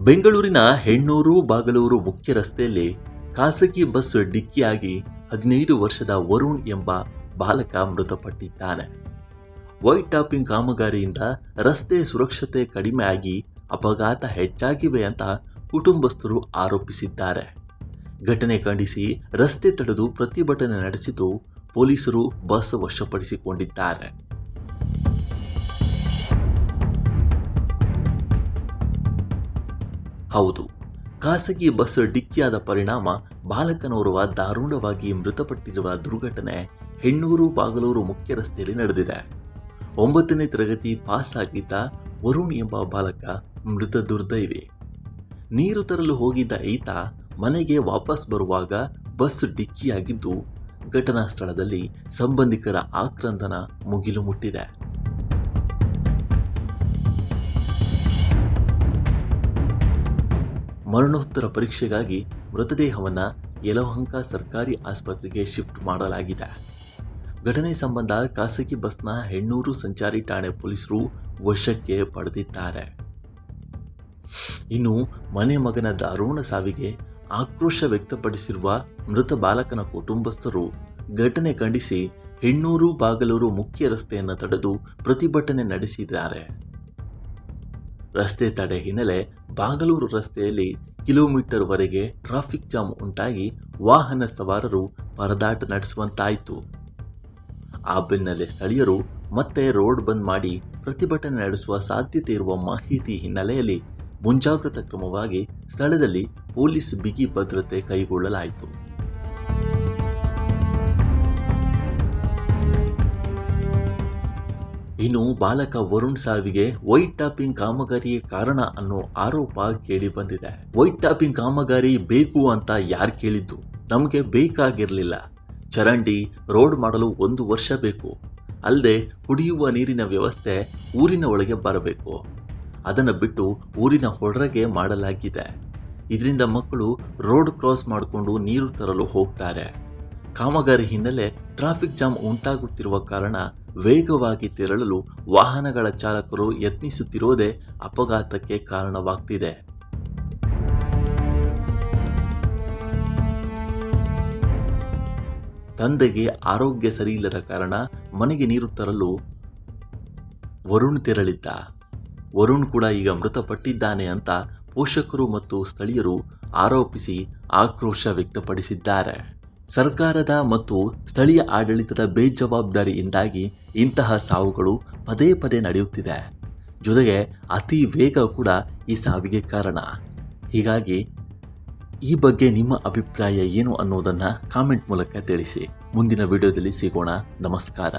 ಬೆಂಗಳೂರಿನ ಹೆಣ್ಣೂರು ಬಾಗಲೂರು ಮುಖ್ಯ ರಸ್ತೆಯಲ್ಲಿ ಖಾಸಗಿ ಬಸ್ ಡಿಕ್ಕಿಯಾಗಿ 15 ವರ್ಷದ ವರುಣ್ ಎಂಬ ಬಾಲಕ ಮೃತಪಟ್ಟಿದ್ದಾನೆ. ವೈಟ್ ಟಾಪಿಂಗ್ ಕಾಮಗಾರಿಯಿಂದ ರಸ್ತೆ ಸುರಕ್ಷತೆ ಕಡಿಮೆಯಾಗಿ ಅಪಘಾತ ಹೆಚ್ಚಾಗಿವೆ ಅಂತ ಕುಟುಂಬಸ್ಥರು ಆರೋಪಿಸಿದ್ದಾರೆ. ಘಟನೆ ಖಂಡಿಸಿ ರಸ್ತೆ ತಡೆದು ಪ್ರತಿಭಟನೆ ನಡೆಸಿದ್ದು ಪೊಲೀಸರು ಬಸ್ ವಶಪಡಿಸಿಕೊಂಡಿದ್ದಾರೆ. ಹೌದು, ಖಾಸಗಿ ಬಸ್ ಡಿಕ್ಕಿಯಾದ ಪರಿಣಾಮ ಬಾಲಕನೋರ್ವ ದಾರುಣವಾಗಿ ಮೃತಪಟ್ಟಿರುವ ದುರ್ಘಟನೆ ಹೆಣ್ಣೂರು ಬಾಗಲೂರು ಮುಖ್ಯ ರಸ್ತೆಯಲ್ಲಿ ನಡೆದಿದೆ. 9ನೇ ತರಗತಿ ಪಾಸ್ ಆಗಿದ್ದ ವರುಣ್ ಎಂಬ ಬಾಲಕ ಮೃತ ದುರ್ದೈವಿ. ನೀರು ತರಲು ಹೋಗಿದ್ದ ಈತ ಮನೆಗೆ ವಾಪಸ್ ಬರುವಾಗ ಬಸ್ ಡಿಕ್ಕಿಯಾಗಿದ್ದು ಘಟನಾ ಸ್ಥಳದಲ್ಲಿ ಸಂಬಂಧಿಕರ ಆಕ್ರಂದನ ಮುಗಿಲು ಮುಟ್ಟಿದೆ. ಮರಣೋತ್ತರ ಪರೀಕ್ಷೆಗಾಗಿ ಮೃತದೇಹವನ್ನು ಯಲಹಂಕ ಸರ್ಕಾರಿ ಆಸ್ಪತ್ರೆಗೆ ಶಿಫ್ಟ್ ಮಾಡಲಾಗಿದೆ. ಘಟನೆ ಸಂಬಂಧ ಖಾಸಗಿ ಬಸ್ನ ಹೆಣ್ಣೂರು ಸಂಚಾರಿ ಠಾಣೆ ಪೊಲೀಸರು ವಶಕ್ಕೆ ಪಡೆದಿದ್ದಾರೆ. ಇನ್ನು ಮನೆ ಮಗನ ದಾರುಣ ಸಾವಿಗೆ ಆಕ್ರೋಶ ವ್ಯಕ್ತಪಡಿಸಿರುವ ಮೃತ ಬಾಲಕನ ಕುಟುಂಬಸ್ಥರು ಘಟನೆ ಖಂಡಿಸಿ ಹೆಣ್ಣೂರು ಬಾಗಲೂರು ಮುಖ್ಯ ರಸ್ತೆಯನ್ನು ತಡೆದು ಪ್ರತಿಭಟನೆ ನಡೆಸಿದ್ದಾರೆ. ರಸ್ತೆ ತಡೆ ಹಿನ್ನೆಲೆ ಬಾಗಲೂರು ರಸ್ತೆಯಲ್ಲಿ ಕಿಲೋಮೀಟರ್ ವರೆಗೆ ಟ್ರಾಫಿಕ್ ಜಾಮ್ ಉಂಟಾಗಿ ವಾಹನ ಸವಾರರು ಪರದಾಟ ನಡೆಸುವಂತಾಯಿತು. ಆ ಬೆನ್ನಲ್ಲೇ ಸ್ಥಳೀಯರು ಮತ್ತೆ ರೋಡ್ ಬಂದ್ ಮಾಡಿ ಪ್ರತಿಭಟನೆ ನಡೆಸುವ ಸಾಧ್ಯತೆ ಇರುವ ಮಾಹಿತಿ ಹಿನ್ನೆಲೆಯಲ್ಲಿ ಮುಂಜಾಗ್ರತಾ ಕ್ರಮವಾಗಿ ಸ್ಥಳದಲ್ಲಿ ಪೊಲೀಸ್ ಬಿಗಿ ಭದ್ರತೆ ಕೈಗೊಳ್ಳಲಾಯಿತು. ಇನ್ನು ಬಾಲಕ ವರುಣ್ ಸಾವಿಗೆ ವೈಟ್ ಟಾಪಿಂಗ್ ಕಾಮಗಾರಿಯೇ ಕಾರಣ ಅನ್ನೋ ಆರೋಪ ಕೇಳಿ ಬಂದಿದೆ. ವೈಟ್ ಟಾಪಿಂಗ್ ಕಾಮಗಾರಿ ಬೇಕು ಅಂತ ಯಾರು ಕೇಳಿದ್ದು? ನಮಗೆ ಬೇಕಾಗಿರಲಿಲ್ಲ. ಚರಂಡಿ ರೋಡ್ ಮಾಡಲು 1 ವರ್ಷ ಬೇಕು. ಅಲ್ಲದೆ ಕುಡಿಯುವ ನೀರಿನ ವ್ಯವಸ್ಥೆ ಊರಿನ ಒಳಗೆ ಬರಬೇಕು. ಅದನ್ನು ಬಿಟ್ಟು ಊರಿನ ಹೊರಗೆ ಮಾಡಲಾಗಿದೆ. ಇದರಿಂದ ಮಕ್ಕಳು ರೋಡ್ ಕ್ರಾಸ್ ಮಾಡಿಕೊಂಡು ನೀರು ತರಲು ಹೋಗ್ತಾರೆ. ಕಾಮಗಾರಿ ಹಿನ್ನೆಲೆ ಟ್ರಾಫಿಕ್ ಜಾಮ್ ಉಂಟಾಗುತ್ತಿರುವ ಕಾರಣ ವೇಗವಾಗಿ ತೆರಳಲು ವಾಹನಗಳ ಚಾಲಕರು ಯತ್ನಿಸುತ್ತಿರುವುದೇ ಅಪಘಾತಕ್ಕೆ ಕಾರಣವಾಗ್ತಿದೆ. ತಂದೆಗೆ ಆರೋಗ್ಯ ಸರಿಯಿಲ್ಲದ ಕಾರಣ ಮನೆಗೆ ನೀರು ತರಲು ವರುಣ್ ತೆರಳಿದ್ದ. ವರುಣ್ ಕೂಡ ಈಗ ಮೃತಪಟ್ಟಿದ್ದಾನೆ ಅಂತ ಪೋಷಕರು ಮತ್ತು ಸ್ಥಳೀಯರು ಆರೋಪಿಸಿ ಆಕ್ರೋಶ ವ್ಯಕ್ತಪಡಿಸಿದ್ದಾರೆ. ಸರ್ಕಾರದ ಮತ್ತು ಸ್ಥಳೀಯ ಆಡಳಿತದ ಬೇಜವಾಬ್ದಾರಿಯಿಂದಾಗಿ ಇಂತಹ ಸಾವುಗಳು ಪದೇ ಪದೇ ನಡೆಯುತ್ತಿದೆ. ಜೊತೆಗೆ ಅತಿ ವೇಗ ಕೂಡ ಈ ಸಾವಿಗೆ ಕಾರಣ. ಹೀಗಾಗಿ ಈ ಬಗ್ಗೆ ನಿಮ್ಮ ಅಭಿಪ್ರಾಯ ಏನು ಅನ್ನೋದನ್ನು ಕಾಮೆಂಟ್ ಮೂಲಕ ತಿಳಿಸಿ. ಮುಂದಿನ ವಿಡಿಯೋದಲ್ಲಿ ಸಿಗೋಣ. ನಮಸ್ಕಾರ.